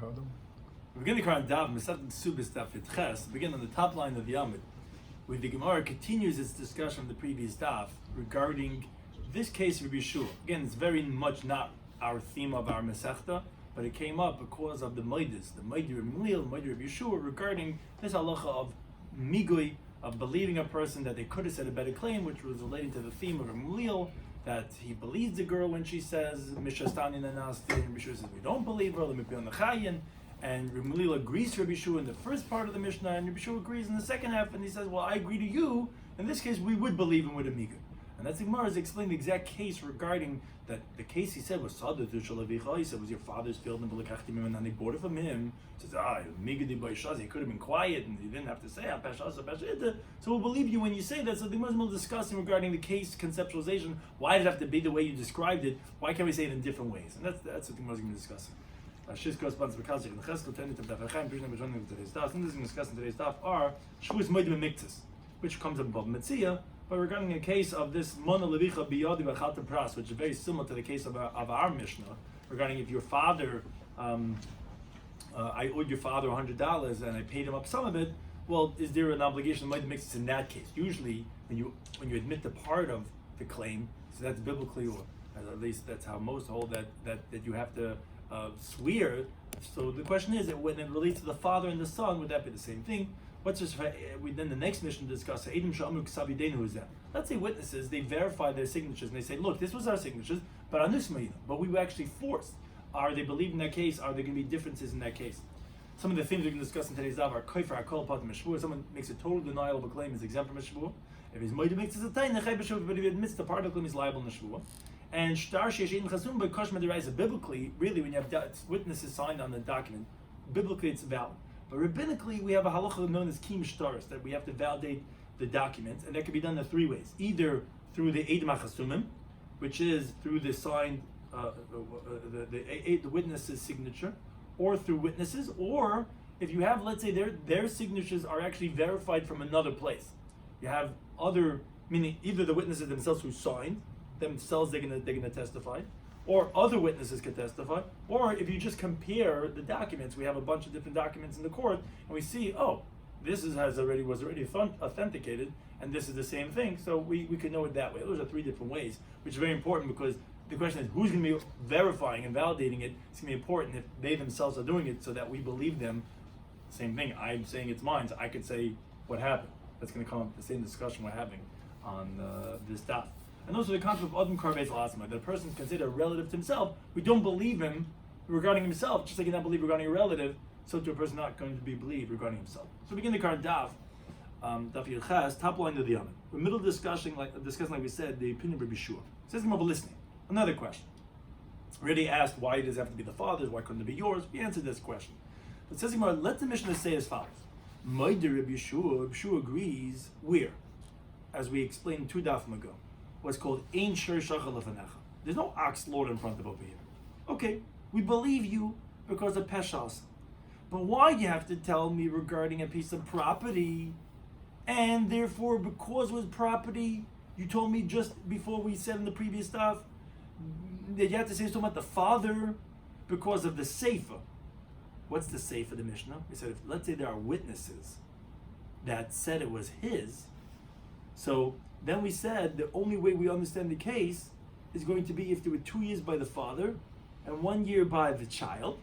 We begin the current Daf, Mesech Kesuvos Daf Ches, begin on the top line of Yomit, where the Gemara continues its discussion of the previous Daf regarding this case of Rabbi Shloimy. Again, it's very much not our theme of our Masechta, but it came up because of the Moedas, the Moedi Rabbi Gamliel, the Moedi Rabbi Shloimy, regarding this halacha of migui, of believing a person that they could have said a better claim, which was relating to the theme of Rabbi Gamliel, that he believes the girl when she says Mishastani Nanasti, and Rabbi Shloimy says we don't believe her, and Rabbi Gamliel agrees to Rabbi Shloimy in the first part of the Mishnah, and Rabbi Shloimy agrees in the second half, and he says, well, I agree to you. In this case, we would believe him with a migui. And that's the Gemara is explaining the exact case regarding that the case he said was Sadatu Shalavicha. He said was your father's field and Balakachtim, and then they bought it from him. He says, Migadi Baishaz, he could have been quiet and he didn't have to say so we'll believe you when you say that. So the Gemara is discussing regarding the case conceptualization. Why did it have to be the way you described it? Why can't we say it in different ways? And that's what the Gemara is going to be discussing. Shis corresponds to Bekazik and Cheskel, Tenit of Dafachim, Pishna Bejonim of today's Daf. And this is going to discuss in today's Daf are Shvuas Moedim Miktzis, which comes above Metzia. But regarding a case of this Mona Levicha Biyadi B'Chalta Pras, which is very similar to the case of our Mishnah, regarding if your father, I owed your father $100 and I paid him up some of it, well, is there an obligation to mix in that case? Usually, when you admit the part of the claim, so that's biblically, or at least that's how most hold that you have to swear. So the question is that when it relates to the father and the son, would that be the same thing? Then the next mission discuss. Let's say witnesses, they verify their signatures and they say, look, this was our signatures, but we were actually forced. Are they believed in that case? Are there going to be differences in that case? Some of the things we can discuss in today's Daf are kofer akol patim mishvur. Someone makes a total denial of a claim is exempt from mishvur. If his moed makes a tayin nechay b'shvur, but if he admits the part of the claim, he's liable in mishvur. And shtar sheyesh ein chasum b'kosh mediraisa. Biblically, really, when you have witnesses signed on the document, biblically it's valid. But rabbinically, we have a halacha known as kim shtaris, that we have to validate the documents, and that can be done in three ways: either through the edim hachasumim, which is through the signed, the witness's signature, or through witnesses, or if you have, let's say, their signatures are actually verified from another place. You have other, meaning either the witnesses themselves who signed themselves, they're gonna testify, or other witnesses can testify, or if you just compare the documents, we have a bunch of different documents in the court, and we see, this was already authenticated, and this is the same thing, so we can know it that way. Those are three different ways, which is very important because the question is who's going to be verifying and validating it. It's going to be important if they themselves are doing it so that we believe them. Same thing, I'm saying it's mine, so I could say what happened. That's going to come up the same discussion we're having on this Daf. And also the concept of Adam Karvez Lasma, that a person is considered a relative to himself. We don't believe him regarding himself, just like you not believe regarding a relative, so to a person not going to be believed regarding himself. So we begin the current Daf, Daf Yomi, top line of the Yomit. We're middle discussing, like we said, the opinion of Rabbi Shloimy. Says him over listening. Another question. Already asked why does it have to be the father's, why couldn't it be yours? We answered this question. But says him, let the Mishnah say as follows. Moed Rabbi Shloimy agrees where? As we explained 2 dafim ago. What's called ein shir shachar lefanecha. There's no ox slaughtered in front of over here. Okay, we believe you because of peshas. But why do you have to tell me regarding a piece of property? And therefore, because it was property, you told me just before we said in the previous stuff that you have to say something about the father because of the sefer. What's the sefer of the Mishnah? We said, let's say there are witnesses that said it was his. So then we said the only way we understand the case is going to be if there were 2 years by the father and 1 year by the child,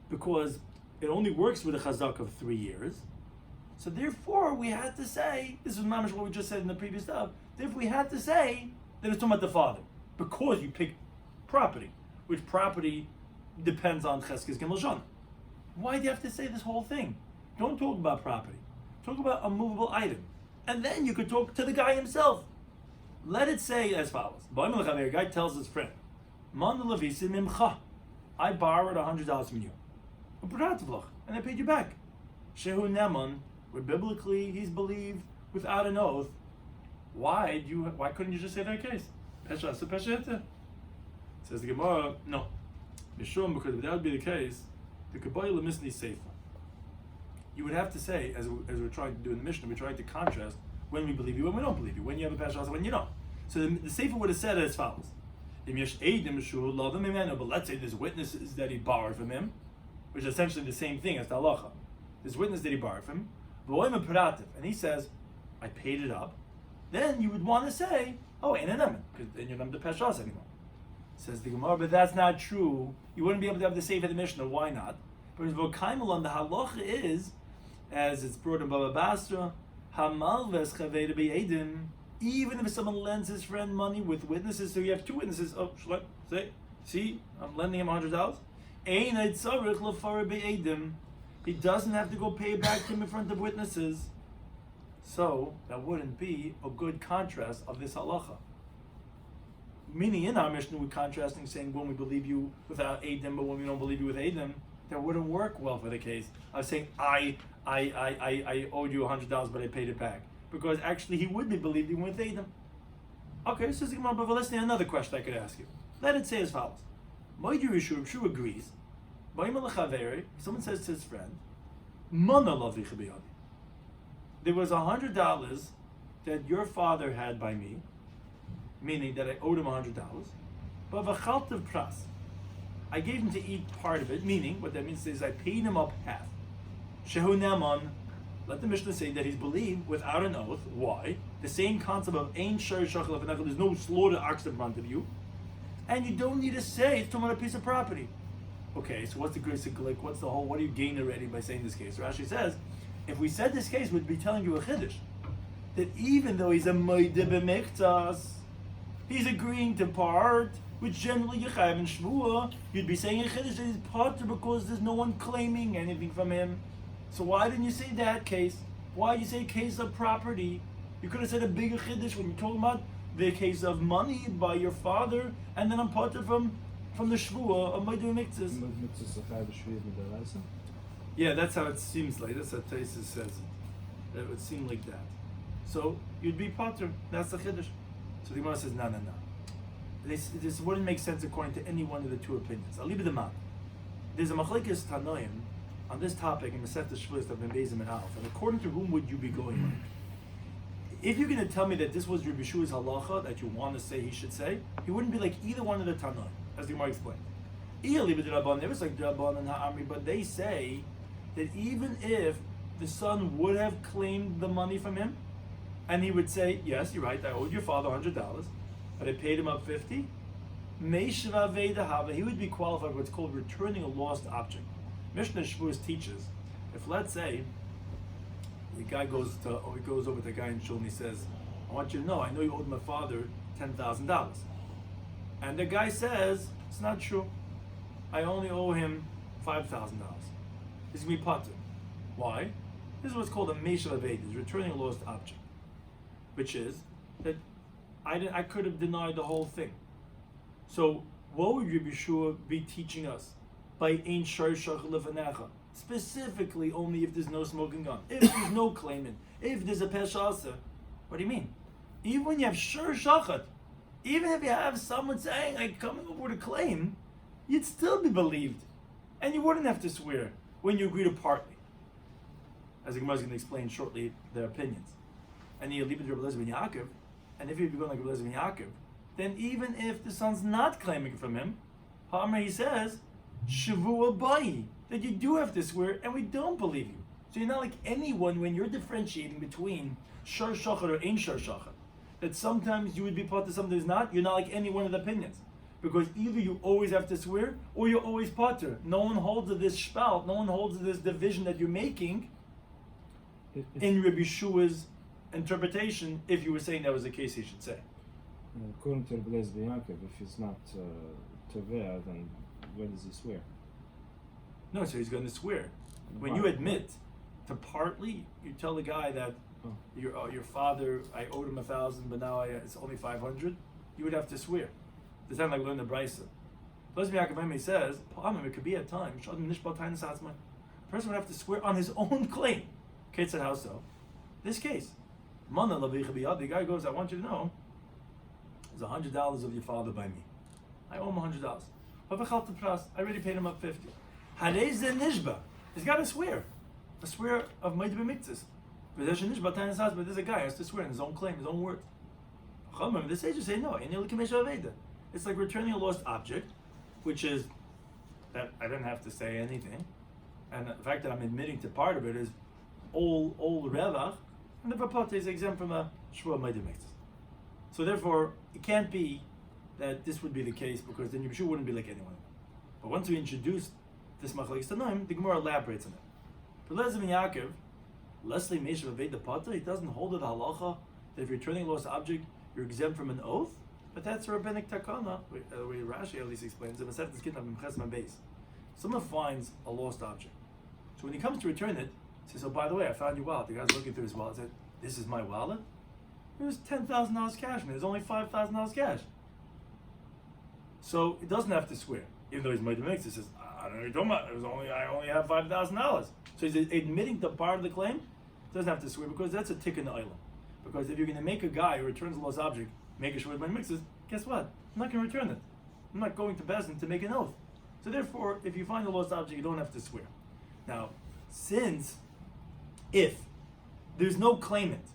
because it only works with a chazak of 3 years. So therefore we had to say, this is mamish what we just said in the previous stuff, therefore we had to say that it's talking about the father, because you picked property, which property depends on cheskes gimel shana. Why do you have to say this whole thing? Don't talk about property. Talk about a movable item. And then you could talk to the guy himself. Let it say as follows. A guy tells his friend, I borrowed $100 from you. And I paid you back. Shehu Neman, where biblically he's believed without an oath. Why couldn't you just say that case? Says the Gemara, no. Because if that would be the case, the Kabbalah misni sefer. You would have to say, as we're trying to do in the Mishnah, we're trying to contrast when we believe you and we don't believe you, when you have a peshas and when you don't. So the sefer would have said as follows: but let's say there's witnesses that he borrowed from him, which is essentially the same thing as the halacha. This witness that he borrowed from him, and he says, I paid it up, then you would want to say, oh, ain't an emin, because then you're not the peshas anymore. Says the Gemara, but that's not true. You wouldn't be able to have the seif of the Mishnah. Why not? Because Vokaimelon, the halacha is, as it's brought in Baba Basra, Hamalves Chaveda Be'edim, even if someone lends his friend money with witnesses, so you have two witnesses, oh, shall I say, see, I'm lending him $100. Ein tzarich lefar be'edim. He doesn't have to go pay it back to him in front of witnesses. So that wouldn't be a good contrast of this halacha. Meaning in our Mishnah we're contrasting, saying when we believe you without Eidim, but when we don't believe you with Eidim, that wouldn't work well for the case. I was saying I owed you $100, but I paid it back, because actually he would be believed even with Eidim. Okay, so but let's see another question I could ask you. Let it say as follows: Moidu Yishuv Shu agrees. Someone says to his friend, there was $100 that your father had by me, meaning that I owed him $100, but v'chaltav pras, I gave him to eat part of it, meaning what that means is I paid him up half. Shehu naman, let the Mishnah say that he's believed without an oath. Why? The same concept of ein shar shachal v'nechel, there's no slaughtered ox in front of you, and you don't need to say it's talking about a piece of property. Okay, so what's the grace of glick? What's the whole? What do you gain already by saying this case? Rashi says, if we said this case, we'd be telling you a chiddush, that even though he's a moide b'mektas, he's agreeing to part, which generally you chayav in shvua, you'd be saying a chiddush that he's parted because there's no one claiming anything from him. So why didn't you say that case? Why did you say case of property? You could have said a bigger chiddush when you're talking about the case of money by your father, and then I'm parted from the shvua of moide b'mektas. Yeah, that's how it seems like. That's how Taisus says it. It would seem like that. So you'd be patur. That's the chiddush. So the Gemara says, no. This wouldn't make sense according to any one of the two opinions. I'll leave it a man. There's a machlekes tanoim on this topic in Masechet Shvus of Ben Bezim and Alf. And according to whom would you be going with? If you're going to tell me that this was Rabbi Shua's halacha that you want to say he should say, he wouldn't be like either one of the tanoim, as the Gemara explained. It's like Rabban and Ha'amri, but they say that even if the son would have claimed the money from him, and he would say, yes, you're right, I owed your father $100, but I paid him up $50, he would be qualified for what's called returning a lost object. Mishnah Shavuos teaches, if let's say, the guy goes over to the guy in Shul and he says, I want you to know, I know you owed my father $10,000. And the guy says, it's not true. I only owe him $5,000. He's going to be patur. Why? This is what's called a meishav aved, is returning a lost object, which is that I could have denied the whole thing. So what would Rabbi Shua be teaching us by ein shar shachal lefanecha? Specifically, only if there's no smoking gun, if there's no claimant, if there's a peshasa. What do you mean? Even when you have shar shachat, even if you have someone saying I'm coming over to claim, you'd still be believed, and you wouldn't have to swear when you agree to partly. As the Gemara is going to explain shortly their opinions. And you leave it to Rabbi Eliezer ben Yaakov, and if you'd be going like Rabbi Eliezer ben Yaakov, then even if the son's not claiming from him, Ha'amar, he says, Shavua bai, that you do have to swear, and we don't believe you. So you're not like anyone when you're differentiating between shar shachat or ein shar shachat. That sometimes you would be part of something that's not, you're not like any one of the opinions. Because either you always have to swear, or you're always patur. No one holds to this spout, no one holds to this division that you're making in Rabbi Shua's interpretation, if you were saying that was the case he should say. According to Rabbi Eliezer ben Yaakov, if he's not Tovea, then where does he swear? No, so he's going to swear. When you admit to partly, you tell the guy that your father, I owed him 1,000, but now it's only 500. You would have to swear. Does that like learn the brisa? Rabbi Yaakov says, it could be at times. A person would have to swear on his own claim. Kate said, how so? This case, the guy goes, I want you to know, there's $100 of your father by me. I owe him $100. I already paid him up $50. He's got to swear. A swear of moide b'miktzas. But there's a guy who has to swear in his own claim, his own words. The sages say no. It's like returning a lost object, which is that I didn't have to say anything. and the fact that I'm admitting to part of it is all revach, and the vapata is exempt from a shvua meidim mixes. So therefore, it can't be that this would be the case, because then Yibshu wouldn't be like anyone. But once we introduced this machlekes tanoim, the Gemara elaborates on it. For Lezer ben Yaakov, Leslie Meshav Aveda Pata, he doesn't hold to the halacha that if you're returning a lost object, you're exempt from an oath. But that's a rabbinic takana, the way Rashi at least explains it. Masechet Gittin of Chesman Beis. Someone finds a lost object, so when he comes to return it, he says, "Oh, by the way, I found your wallet." The guy's looking through his wallet. Said, "This is my wallet. It was $10,000 cash, man. There's only $5,000 cash." So he doesn't have to swear, even though he's made the mix. He says, "I don't know what you're talking about. I only have $5,000." So he's admitting to part of the claim. Doesn't have to swear, because that's a tick in the island. Because if you're going to make a guy who returns a lost object make a shvua by mixes, guess what? I'm not going to return it. I'm not going to Bezdin to make an oath. So therefore, if you find a lost object, you don't have to swear. Now, if there's no claimant,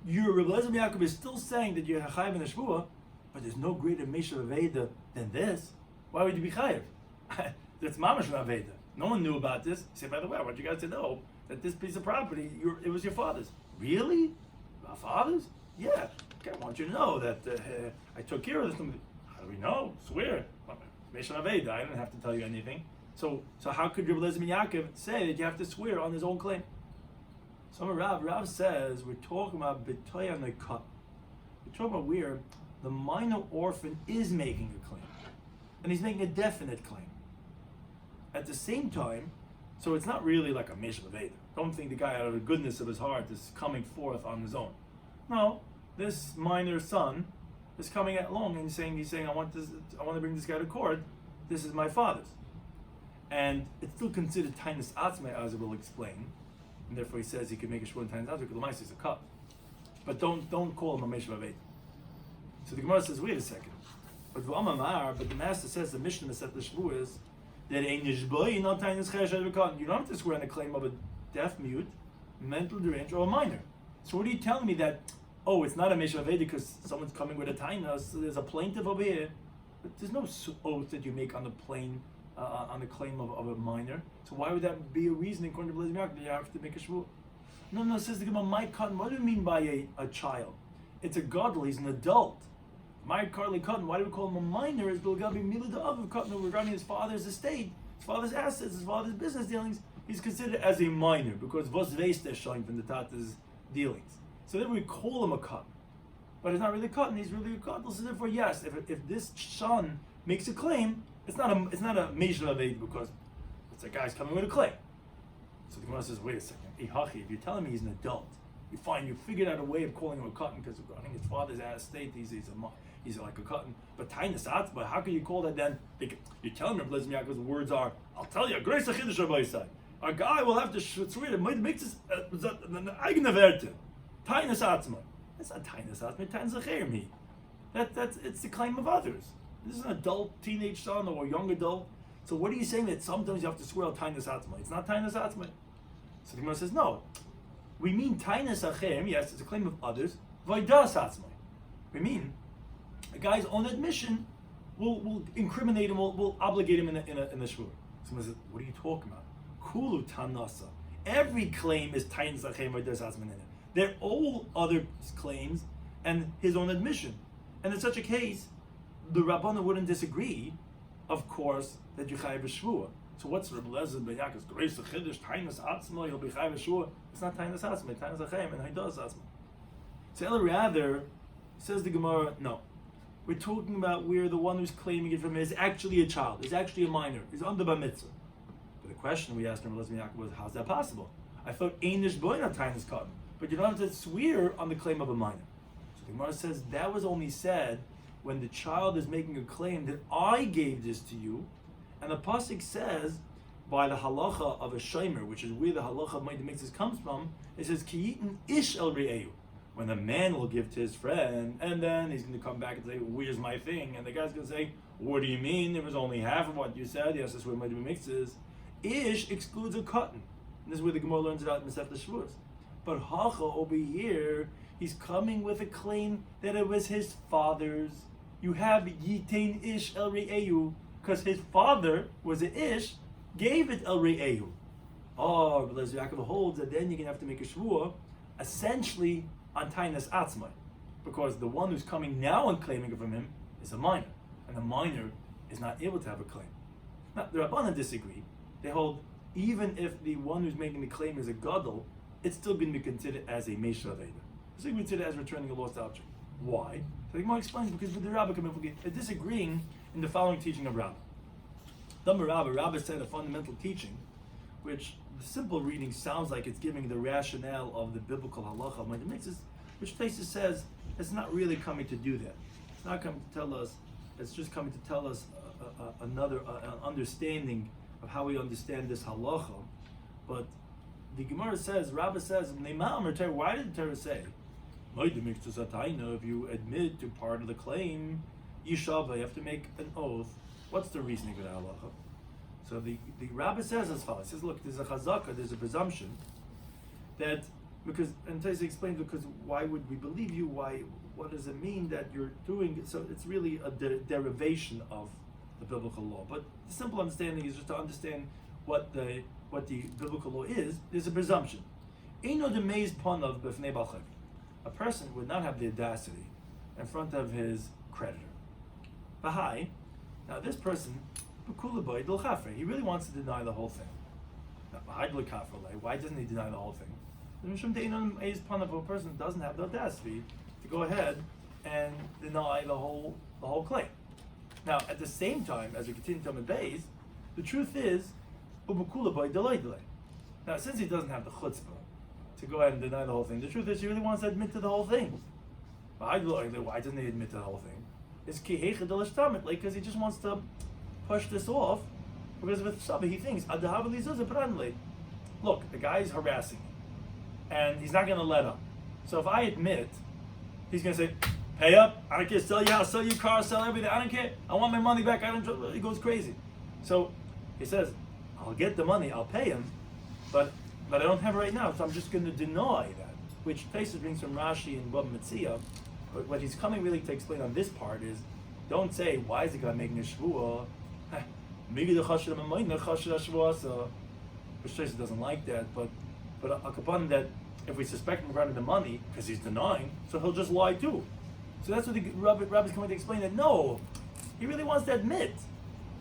your Rabbi Lezer ben Yaakov is still saying that you're chayiv in a shvua, but there's no greater meshav aveda than this. Why would you be chayiv? That's mamash aveda. No one knew about this. He said, by the way, I want you guys to know that this piece of property, it was your father's. Really? Our father's? Yeah. Okay, I want you to know that I took care of this. How do we know? Swear. Meshav aveda. I didn't have to tell you anything. So how could Rabbi Lezer ben Yaakov say that you have to swear on his own claim? So Rav says we're talking about betoya nekat. We're talking about where the minor orphan is making a claim, and he's making a definite claim. At the same time, so it's not really like a meshav aveda. Don't think the guy out of the goodness of his heart is coming forth on his own. No, this minor son is coming along and he's saying I want to bring this guy to court. This is my father's. And it's still considered tainus atzmai, as it will explain, and therefore he says he can make a shvua in tainus atzmai because the mice is a cut. But don't call him a meshav aveda. So the Gemara says, wait a second. But the master says the Mishnah Masechet Shvua is that ein nishboi not tainus cheresh advokat. You don't have to swear on the claim of a deaf mute, mental deranged, or a minor. So what are you telling me that? Oh, it's not a meshav aveda because someone's coming with a tainus. So there's a plaintiff over here, but there's no oath that you make on the claim of a minor. So why would that be a reason according to Rabbi Lezer ben Yaakov that you have to make a shvua? No, says the Gemara, my cotton. What do you mean by a child? It's a gadol. He's an adult. My Karli Cotton, why do we call him a minor? Is Bilgabi Milad of Cotton regarding his father's estate, his father's assets, his father's business dealings. He's considered as a minor because Vos Veis is showing from the Tata's dealings. So then we call him a cotton. But it's not really cotton, he's really a cotton. So therefore, yes, if this son makes a claim, it's not a meshav aveda because it's a guy's coming with a claim. So the Gemara says, wait a second, Ihachi, if you're telling me he's an adult, you figured out a way of calling him a cotton because regarding his father's estate, he's like a cotton. But tainus atzmai, how can you call that then? You're telling me, Rabbi Lezer ben Yaakov's words are, I'll tell you, grace achidush Rabbi Yisai. A guy will have to swear that might make this an eigene Werte. Tainus atzmai. That's not tainus atzmai, tainus achermi. It's the claim of others. This is an adult, teenage son, or a young adult. So what are you saying that sometimes you have to swear on tainus atzmai? It's not tainus atzmai. So the Gemara says, no. We mean tainus achermi, yes, it's a claim of others. Vaidas atzmai. We mean a guy's own admission will incriminate him, will obligate him in the shvur. Someone says, what are you talking about? Kulu tanasa. Every claim is tainus achermi vaidas atzmai in it. They're all other claims and his own admission. And in such a case, the Rabbana wouldn't disagree, of course, that you chayiv shvua. So what's Rabbi Lezer ben Yaakov's grace to chiddush tainus atzmai? He'll be chayiv shvua. It's not tainus atzmai, tainus achermi, and haidas atzmai. So rather, says the Gemara, no. We're talking about where the one who's claiming it from is actually a child, is actually a minor, is under bar mitzvah. But the question we asked Rabbi Lezer ben Yaakov was, how's that possible? I thought ein nishboi not tainus cotton, but you don't have to swear on the claim of a minor. So the Gemara says that was only said when the child is making a claim that I gave this to you, and the pasuk says by the halacha of a shomer, which is where the halacha of Ma'id Mixes comes from. It says ki yitin ish el re'ehu, when the man will give to his friend, and then he's going to come back and say, where's my thing? And the guy's going to say, what do you mean? It was only half of what you said. Yes, that's where Ma'id Mixes. Ish excludes a cotton. And this is where the Gemara learns it out in Masechet Shavuos. But Hacha over here, he's coming with a claim that it was his father's. You have Yitain Ish El Re'ehu, because his father was an Ish, gave it El Re'ehu. Oh, Rabbi Yaakov holds that then you're going to have to make a shvuah, essentially on tainas atzmai, because the one who's coming now and claiming it from him is a minor, and a minor is not able to have a claim. Now, the Rabbanan disagree. They hold even if the one who's making the claim is a gadol, it's still going to be considered as a Mesha Aveda. It's going to be considered as returning a lost object. Why? So the Gemara explains because with the Rabbah they're disagreeing in the following teaching of Rabbah. Rabbah said a fundamental teaching, which the simple reading sounds like it's giving the rationale of the biblical halacha, which Taisus says it's not really coming to do that. It's not coming to tell us. It's just coming to tell us another understanding of how we understand this halacha. But the Gemara says, Rabbah says, why did the Torah say, if you admit to part of the claim, you have to make an oath? What's the reasoning for that halacha? So the Rabbah says as follows. He says, look, there's a chazaka, there's a presumption that, because, and Taisa explains, because why would we believe you? What does it mean that you're doing? So it's really a derivation of the biblical law. But the simple understanding is just to understand what the biblical law is. There's a presumption. A person would not have the audacity in front of his creditor. Bahai, now this person, he really wants to deny the whole thing. Now, why doesn't he deny the whole thing? A person doesn't have the audacity to go ahead and deny the whole claim. Now, at the same time, as we continue to Beis, the truth is, now since he doesn't have the chutzpah to go ahead and deny the whole thing, the truth is he really wants to admit to the whole thing. Why doesn't he admit to the whole thing? It's because he just wants to push this off, because with Shabbat he thinks, look, the guy's harassing me, and he's not going to let up. So if I admit, he's going to say, pay up, I don't care, sell your house, sell your car, sell everything, I don't care, I want my money back, he goes crazy. So he says, I'll get the money, I'll pay him, but I don't have it right now, so I'm just going to deny that, which Taisus brings from Rashi and Bava Metzia. But what he's coming really to explain on this part is, don't say, why is the guy making a shvuah? Maybe the chashish shvuah, which Taisus doesn't like that, but upon that, if we suspect him regarding the money, because he's denying, so he'll just lie too. So that's what the Rabbi's coming to explain, that no, he really wants to admit.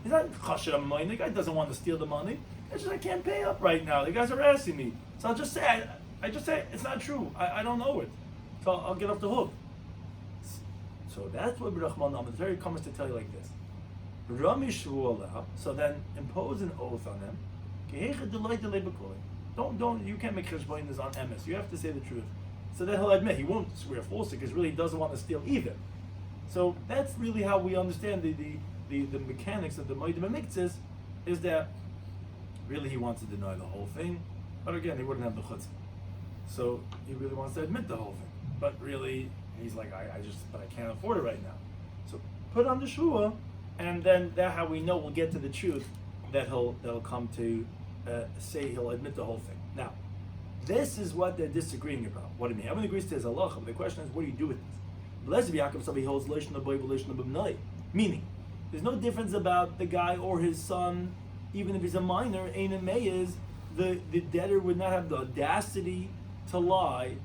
He's not chashish money. The guy doesn't want to steal the money. It's just, I can't pay up right now. The guy's harassing me. So I'll just say, I just say it's not true. I don't know it. So I'll get off the hook. So that's what B'Rachman, the Torah comes to tell you like this. So then impose an oath on him. Don't, you can't make cheshbonos on emes. You have to say the truth. So then he'll admit, he won't swear falsely because really he doesn't want to steal either. So that's really how we understand the mechanics of the Moedim HaMiktzos, is that really he wants to deny the whole thing, but again, he wouldn't have the chutzpah. So he really wants to admit the whole thing, but really he's like, I can't afford it right now. So put on the shvuah, and then that's how we know we'll get to the truth that that'll come to say he'll admit the whole thing. Now, this is what they're disagreeing about. What do you mean? Everyone agrees to his halacha, but the question is, what do you do with this? Somebody holds meaning, there's no difference about the guy or his son, even if he's a minor. Ein May is the debtor would not have the audacity to lie.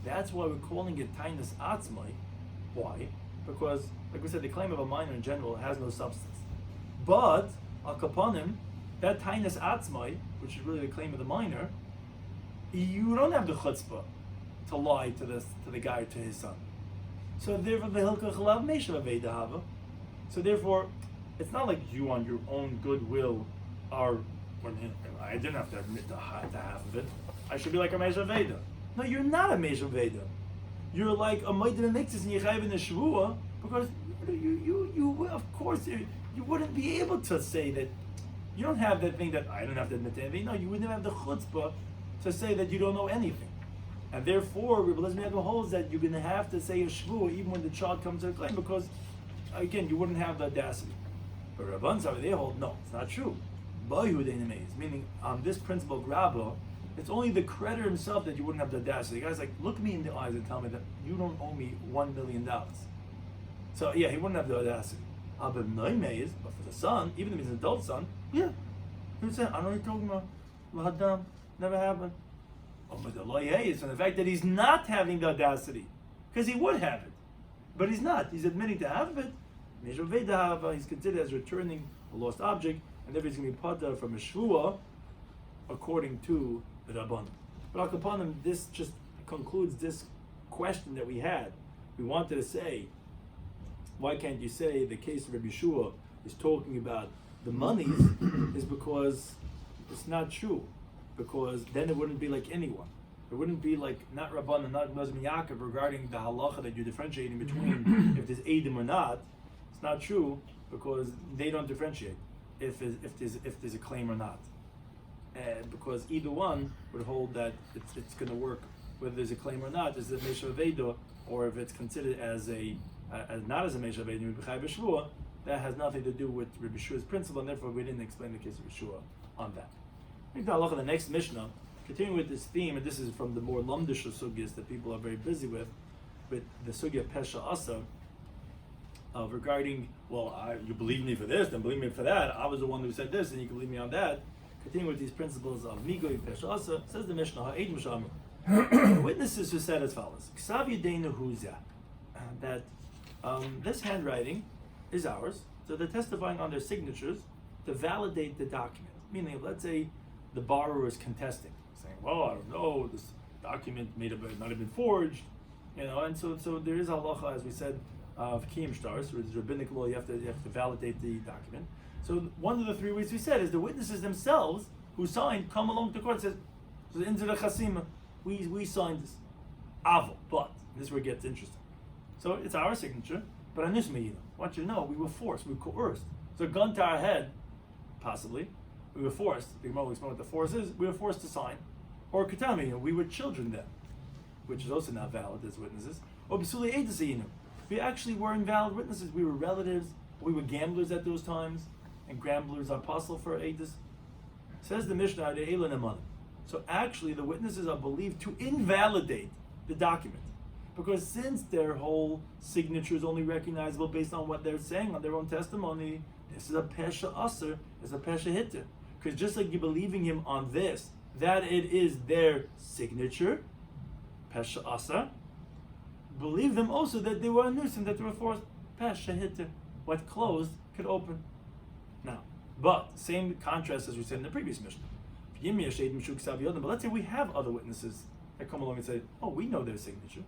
That's why we're calling it tainas atzmai. Why? Because, like we said, the claim of a minor in general has no substance. But al kapanim, that tainas atzmai, which is really the claim of the minor, you don't have the chutzpah to lie to the guy, to his son. So therefore, the hilkach lav meishav aveda hava. So therefore, it's not like you on your own goodwill are. I didn't have to admit to half of it. I should be like a meishav aveda. No, you're not a meishav aveda. You're like a moedim HaMiktzos and yechayiv in the shvuah, because you of course you wouldn't be able to say that. You don't have that thing that I don't have to admit to anything. No, you wouldn't have the chutzpah to say that you don't know anything. And therefore, Rabbi Shloimy Schwartzberg holds that you're going to have to say a shvuah even when the child comes to the claim, because, again, you wouldn't have the audacity. But Rabban, they hold, no, it's not true. Meaning, on this principle of Rabbah, it's only the creditor himself that you wouldn't have the audacity. The guy's like, look me in the eyes and tell me that you don't owe me $1 million. So, yeah, he wouldn't have the audacity. But for the son, even if he's an adult son, yeah. He would say, I know what you're talking about. L'hadam, never happened. Oh, but the loyeh is from the fact that he's not having the audacity, because he would have it, but he's not. He's admitting to have it. He's considered as returning a lost object, and therefore he's going to be pata from a shvua, according to the Rabban. But upon him, this just concludes this question that we had. We wanted to say, why can't you say the case of Rabbi Yeshua is talking about the monies is because it's not true, because then it wouldn't be like anyone. It wouldn't be like not Rabban and not Nazim Yaakov regarding the halacha that you're differentiating between if there's Eidim or not. It's not true because they don't differentiate if there's a claim or not. Because either one would hold that it's going to work whether there's a claim or not. Is it Mesha Vedo, or if it's considered as not as a Mesha Vedo, that has nothing to do with Rabbi Yeshua's principle, and therefore we didn't explain the case of Yeshua on that. I think the halacha, the next Mishnah, continuing with this theme, and this is from the more lumdish sugyas that people are very busy with the sugya Pesha Asa, regarding, you believe me for this, then believe me for that. I was the one who said this, and you can believe me on that. Continuing with these principles of Migoy Pesha Asa, says the Mishnah, Ha'ed Mushamim. The witnesses who said as follows: Ksav Yedeinu Huzah, that this handwriting is ours, so they're testifying on their signatures to validate the document. Meaning, let's say the borrower is contesting, saying, "Well, I don't know, this document might have been forged," and so there is halacha, as we said, of kiyum stars, which is rabbinic law. You have to validate the document. So one of the three ways we said is the witnesses themselves who signed come along to court and says, "So into the chasima, we signed this, avol." But this is where it gets interesting. So it's our signature, but on this I want you to know we were forced, we were coerced. So a gun to our head, possibly. We were forced. The Gemara will explain what the force is. We were forced to sign, or katami, we were children then, which is also not valid as witnesses. Or b'suli eidasinu, we actually were invalid witnesses. We were relatives. We were gamblers at those times, and gamblers are possible for eidus. Says the Mishnah, so actually the witnesses are believed to invalidate the document, because since their whole signature is only recognizable based on what they're saying on their own testimony, this is a pesha aser, it's a pesha hitter. Because just like you're believing him on this, that it is their signature, pesha aser, believe them also that they were a nuisance, that they were forced, pesha hitter. What closed could open. Now, but same contrast as we said in the previous Mishnah. But let's say we have other witnesses that come along and say, "Oh, we know their signature."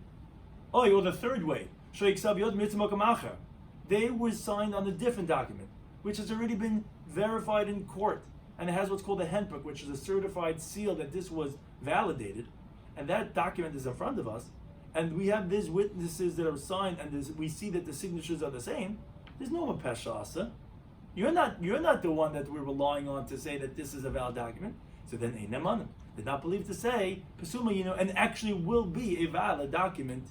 Oh, or the third way, they were signed on a different document, which has already been verified in court, and it has what's called a handbook, which is a certified seal that this was validated, and that document is in front of us, and we have these witnesses that are signed, and we see that the signatures are the same. There's no pesha asa. You're not the one that we're relying on to say that this is a valid document. So then einamanim did not believe to say pesuma, and actually will be a valid document,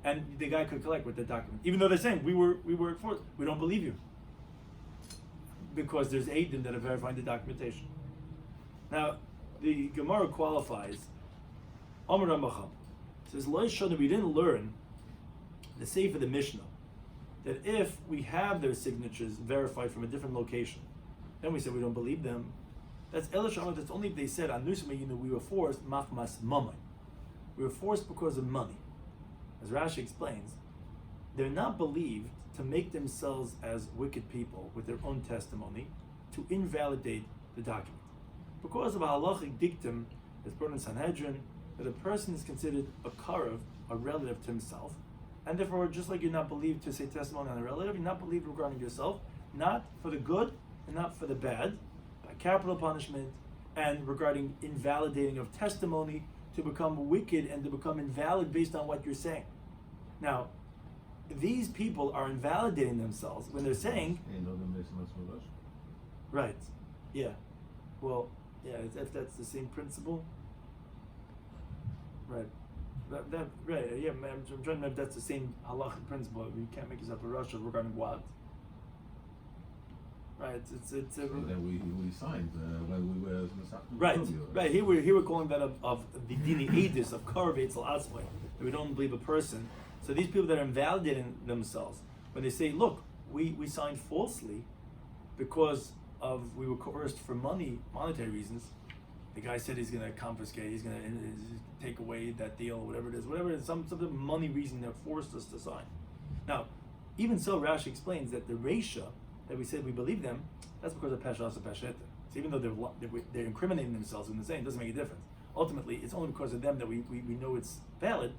and the guy could collect with the document, even though they're saying we were forced. We don't believe you because there's eidim that are verifying the documentation. Now the Gemara qualifies. Amar Ramacham says Lo Shana, we didn't learn the seif of the Mishnah that if we have their signatures verified from a different location, then we said we don't believe them. That's Elishama, that's only if they said, we were forced, machmas mamay. We were forced because of money. As Rashi explains, they're not believed to make themselves as wicked people with their own testimony to invalidate the document. Because of a halachic dictum that's brought in Sanhedrin, that a person is considered a karav, a relative to himself, and therefore, just like you're not believed to say testimony on a relative, you're not believed regarding yourself, not for the good and not for the bad, by capital punishment, and regarding invalidating of testimony to become wicked and to become invalid based on what you're saying. Now, these people are invalidating themselves when they're saying, right, yeah, well, yeah, if that's the same principle, right. Right, yeah, I'm trying to remember if that's the same halachic principle. You can't make yourself a Russia regarding what. Right, it's so then we signed when we were right. Here we're calling that of the dini edis of karvetz al asmai. We don't believe a person. So these people that are invalidating themselves, when they say, "Look, we signed falsely because we were coerced for monetary reasons," The guy said he's going to confiscate, he's going to take away that deal, whatever it is, some money reason that forced us to sign. Now, even so, Rashi explains that the Reisha, that we said we believe them, that's because of Pesha Asa Pesha Heter. So even though they're incriminating themselves in the saying, it doesn't make a difference. Ultimately, it's only because of them that we know it's valid,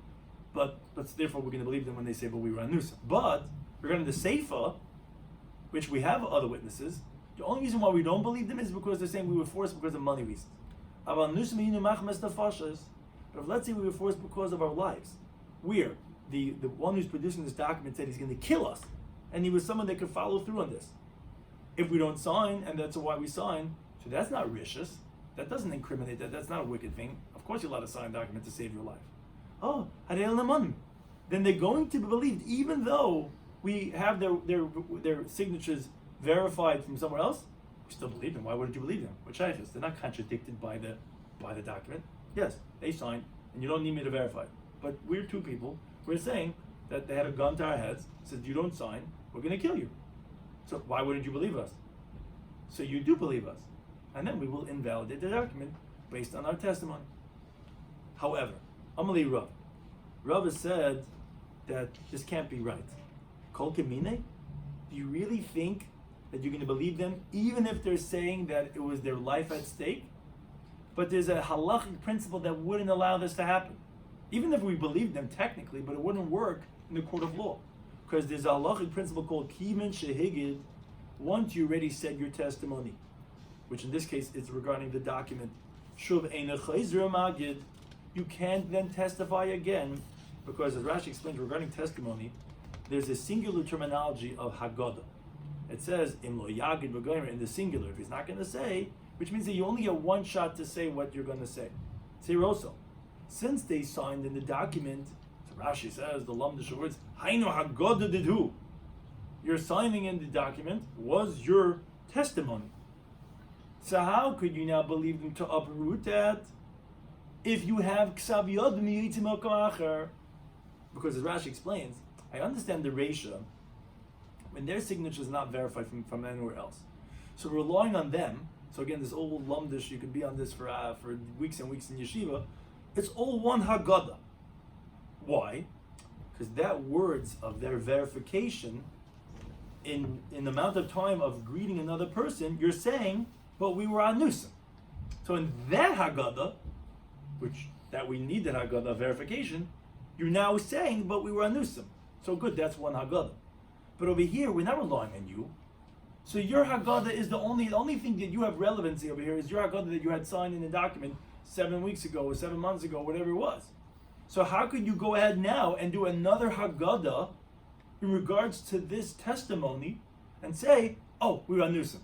but therefore we're going to believe them when they say, but we were anusa. But regarding the Seifa, which we have other witnesses, the only reason why we don't believe them is because they're saying we were forced because of money reasons. But if let's say we were forced because of our lives, the one who's producing this document said he's going to kill us, and he was someone that could follow through on this. If we don't sign, and that's why we sign, so that's not rishus. That doesn't incriminate that. That's not a wicked thing. Of course you're allowed to sign a document to save your life. Oh, then they're going to be believed, even though we have their signatures verified from somewhere else. We still believe them. Why wouldn't you believe them? Which shaykhs? They're not contradicted by the document. Yes, they signed, and you don't need me to verify it. But we're two people. We're saying that they had a gun to our heads. Said you don't sign, we're going to kill you. So why wouldn't you believe us? So you do believe us, and then we will invalidate the document based on our testimony. However, Amali Rav. Rav has said that this can't be right. Kol Kemine? Do you really think that you're going to believe them, even if they're saying that it was their life at stake? But there's a halachic principle that wouldn't allow this to happen. Even if we believed them technically, but it wouldn't work in the court of law. Because there's a halachic principle called Kimin Shehigid, once you already said your testimony, which in this case is regarding the document. Shuv Eina Chayzer Magid, you can't then testify again, because as Rashi explains regarding testimony, there's a singular terminology of Haggadah. It says, Im lo yagid v'goymer, in the singular, if he's not going to say, which means that you only get one shot to say what you're going to say. Siroso. Since they signed in the document, so Rashi says, the Lamdish words, Hainu Haggadah didhu. Your signing in the document was your testimony. So how could you now believe them to uproot that if you have ksav yod miyitzim acher? Because as Rashi explains, I understand the Reisha, when their signature is not verified from anywhere else. So we're relying on them. So again, this old Lamdish, you can be on this for weeks and weeks in yeshiva. It's all one Haggadah. Why? Because that words of their verification in the amount of time of greeting another person, you're saying, but we were anusim. So in that Haggadah, which that we need that Haggadah verification, you're now saying, but we were anusim. So good, that's one Haggadah. But over here, we're not relying on you. So your Haggadah is the only thing that you have relevancy over here is your Haggadah that you had signed in the document 7 weeks ago or 7 months ago, whatever it was. So how could you go ahead now and do another Haggadah in regards to this testimony and say, oh, we were anusim?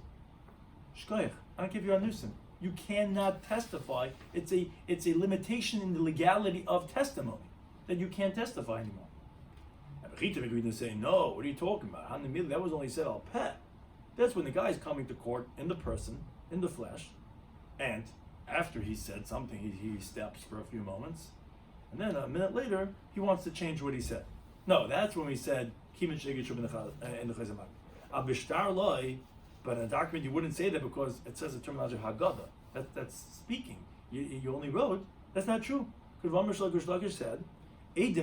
Shkoyach, I don't care if you're anusim. You cannot testify. It's a limitation in the legality of testimony that you can't testify anymore. Chita agreed to say, no, what are you talking about? That was only said al peh. That's when the guy's coming to court in the person, in the flesh, and after he said something, he steps for a few moments, and then a minute later, he wants to change what he said. No, that's when we said, Kimin Shegit Shub in the Chayzamak. Abishtar loy, but in a document you wouldn't say that because it says the terminology of Haggadah. That's speaking. You only wrote, that's not true. Because Rabbi Shloimy Schwartzberg said, when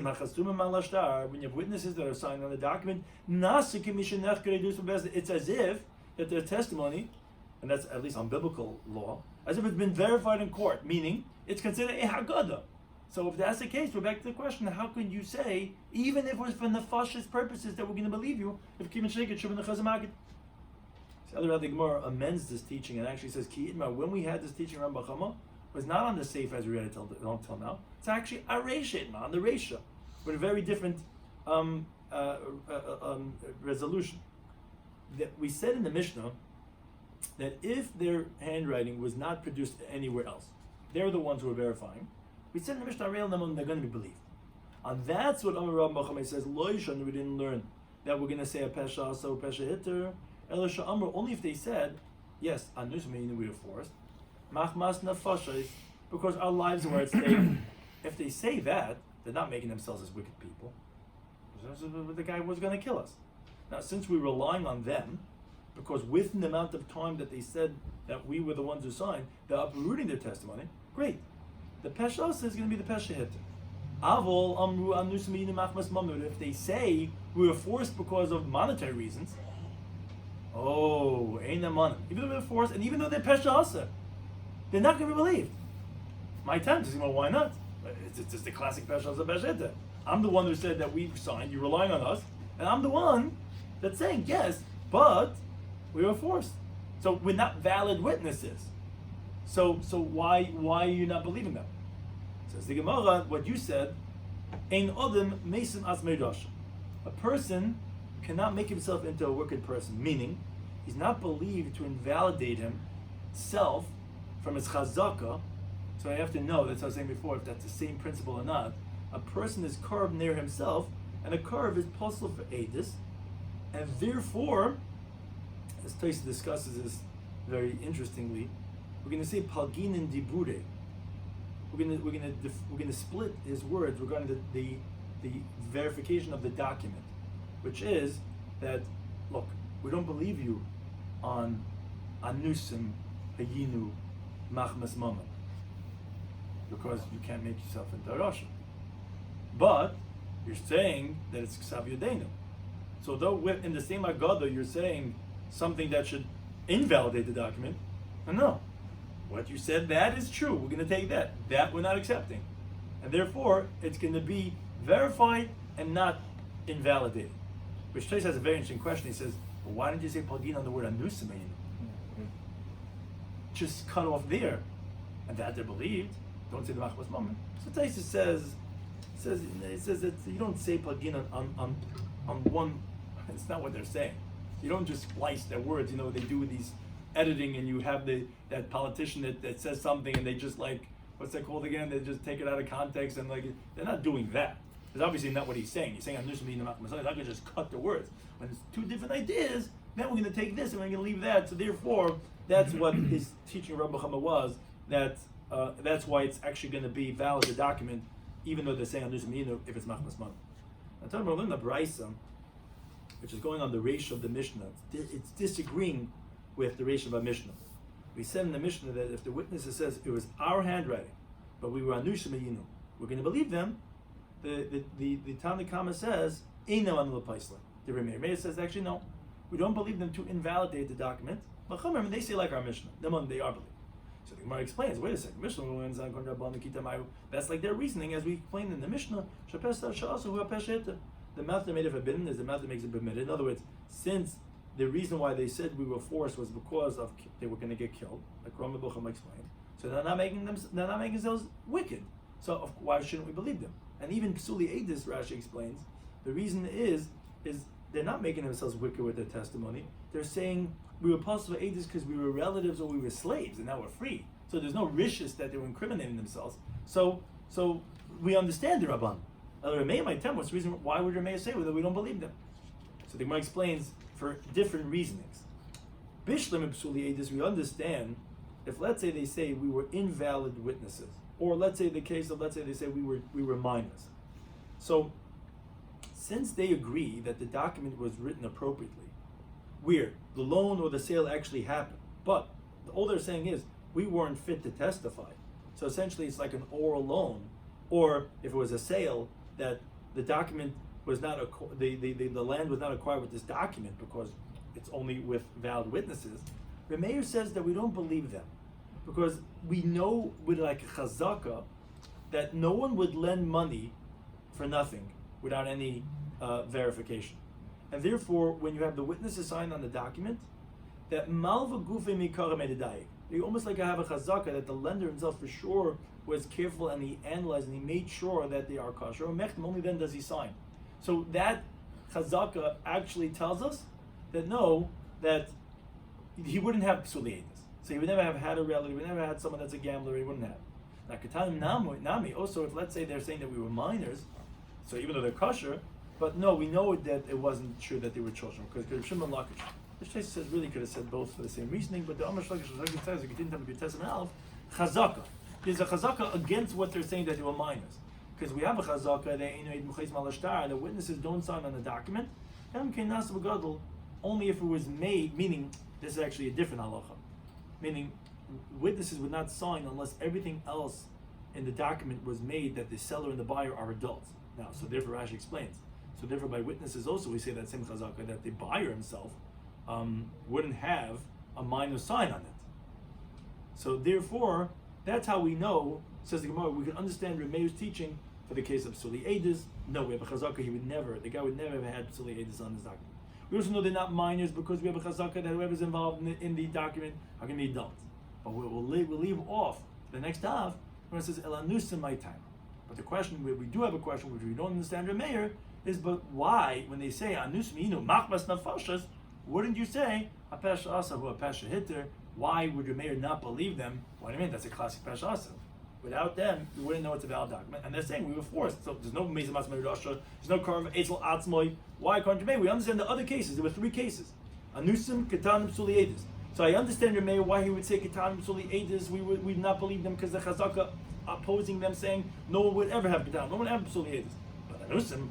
you have witnesses that are signed on the document, it's as if that their testimony, and that's at least on biblical law, as if it's been verified in court, meaning it's considered a Haggadah. So if that's the case, we're back to the question, how could you say, even if it was for nefashis purposes that we're going to believe you, if Kimin Sheket Shub in the Chazamagid? The other Rabbi Gemara amends this teaching and actually says, when we had this teaching around Bachama, was not on the safe as we read it until now. It's actually a Reisha, on the Reisha, with a very different resolution. That we said in the Mishnah that if their handwriting was not produced anywhere else, they're the ones who are verifying. We said in the Mishnah, they're going to be believed. And that's what Amar Rabbi Bachame says. Loishan, we didn't learn that we're going to say a pesha so pesha hitter. Elisha Amr, only if they said, yes, anus meaning we were forced. Machmas nefashos, because our lives were at stake. If they say that, they're not making themselves as wicked people. The guy was going to kill us. Now, since we're relying on them, because within the amount of time that they said that we were the ones who signed, they're uprooting their testimony, great. The Pesha is going to be the Pesha Hitter. Avol Amru Anus Minu Machmas Mamud. If they say we were forced because of monetary reasons, ain't a money. Even though they're forced, and even though they're Pesha Asa, they're not going to be believed. My attempt is, well, why not? It's just the classic Pesha Asa Pesha Hitter. I'm the one who said that we signed, you're relying on us, and I'm the one that's saying, yes, but we were forced. So we're not valid witnesses. So why are you not believing them? Says the Gemara, what you said, Ein Odem Mesim As Meidash. A person cannot make himself into a wicked person, meaning he's not believed to invalidate himself from his chazaka. So I have to know, that's what I was saying before, if that's the same principle or not. A person is carved near himself, and a carve is possible for Eidus, and therefore, as Taisa discusses this very interestingly, we're going to say Palgin and Dibure. We're going to split his words regarding the verification of the document, which is that, look, we don't believe you on Anusim Hayinu Machmas Mama, because you can't make yourself into a Rasha. But you're saying that it's Ksav Yodenu. So though in the same Agada you're saying something that should invalidate the document, no. What you said, that is true. We're going to take that. That we're not accepting. And therefore, it's going to be verified and not invalidated. Which Tais has a very interesting question. He says, well, why didn't you say Palgin on the word Anusimayin? Just cut off there. And that they're believed. Don't say the Machmas Mammon. So Tais says that you don't say Palgin on one. It's not what they're saying. You don't just splice their words. They do these editing, and you have that politician that says something, and they just what's that called again? They just take it out of context, and they're not doing that. It's obviously not what he's saying. He's saying, I'm just not going to just cut the words. When it's two different ideas, then we're going to take this and we're going to leave that. So therefore, that's what his teaching of Rabbi Chama was, that that's why it's actually going to be valid, the document, even though they're saying if it's Machmas Man. Now, talking about the Braisa, which is going on the ratio of the Mishnah, it's disagreeing with the ratio of our Mishnah. We said in the Mishnah that if the witness says it was our handwriting, but we were Anushim Yinu, we're going to believe them. The Tanna Kama says, Eino Anu L'Paisla. The Remeir says, actually, no, we don't believe them to invalidate the document. But Chamer, they say like our Mishnah. They are believed. So the Gemara explains, wait a second, Mishnah, that's like their reasoning, as we explained in the Mishnah, the mouth that made it forbidden is the mouth that makes it permitted. In other words, since the reason why they said we were forced was because of they were going to get killed, like Rambam Bucham explained. So they're not making themselves wicked. So why shouldn't we believe them? And even Psuli Eidus, Rashi explains, the reason is they're not making themselves wicked with their testimony. They're saying we were possible Eidus because we were relatives or we were slaves, and now we're free. So there's no rishis that they were incriminating themselves. So we understand the Rabban. Rameh might tell what's the reason why would Rameh say that we don't believe them? So the Gemara explains for different reasonings. Bishlam and Psuli Eidus, we understand if, let's say, they say we were invalid witnesses, or let's say the case of, let's say they say we were minors. So since they agree that the document was written appropriately, where the loan or the sale actually happened, but all they're saying is we weren't fit to testify. So essentially it's like an oral loan, or if it was a sale, that the document was not the land was not acquired with this document because it's only with valid witnesses. Remeir says that we don't believe them because we know with like a chazaka that no one would lend money for nothing without any verification, and therefore when you have the witnesses signed on the document, that malva gufe mikara medidai, you almost like have a chazaka that the lender himself for sure was careful and he analyzed and he made sure that they are kosher. Only then does he sign. So that chazaka actually tells us that no, that he wouldn't have psuli eidus. So he would never have had a relative, he would never had someone that's a gambler, he wouldn't have. Now katanim nami, also if let's say they're saying that we were minors, so even though they're kosher, but no, we know that it wasn't true that they were children, because Shimon Lakish. This case says really could have said both for the same reasoning, but the Amash Lakish says you didn't have to be Testament Aleph, chazaka. There's a chazaka against what they're saying that they were minors. Because we have a chazaka, the witnesses don't sign on the document, only if it was made, meaning this is actually a different halacha, meaning witnesses would not sign unless everything else in the document was made that the seller and the buyer are adults. Now, so therefore Rashi explains. So therefore by witnesses also we say that same chazaka, that the buyer himself wouldn't have a minor sign on it. So therefore, that's how we know, says the Gemara, we can understand Remeir's teaching for the case of Psuli Eidos. No, we have a chazaka, the guy would never have had Psuli Eidos on his document. We also know they're not minors because we have a chazaka that whoever's involved in the document are going to be adults. But we'll leave off the next daf when it says Elanusim my time. But the question, we do have a question which we don't understand Remeir, is but why, when they say Anus Minu Machmas Nafashas, wouldn't you say a Pesha Asa who a Pesha Hitter? Why would Remeir not believe them? What do you mean? That's a classic Pesha Asa. Without them, you wouldn't know it's a valid document. And they're saying we were forced. So there's no Mezim Atzmai Rasha, there's no Karv Eitzel Atzmai. Why according to Remeir? We understand the other cases. There were 3 cases. Anusim, Ketanim, Psuli Eidos. So I understand Remeir why he would say Ketanim, Psuli Eidos. We'd not believe them because the Chazaka opposing them, saying no one would ever have Ketanim, no one would ever have Psuli Eidos. But Anusim,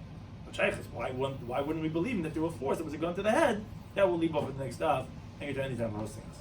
why wouldn't we believe him that they were forced? It was a gun to the head. That will leave off at the next daf. Thank you to any time for hosting us.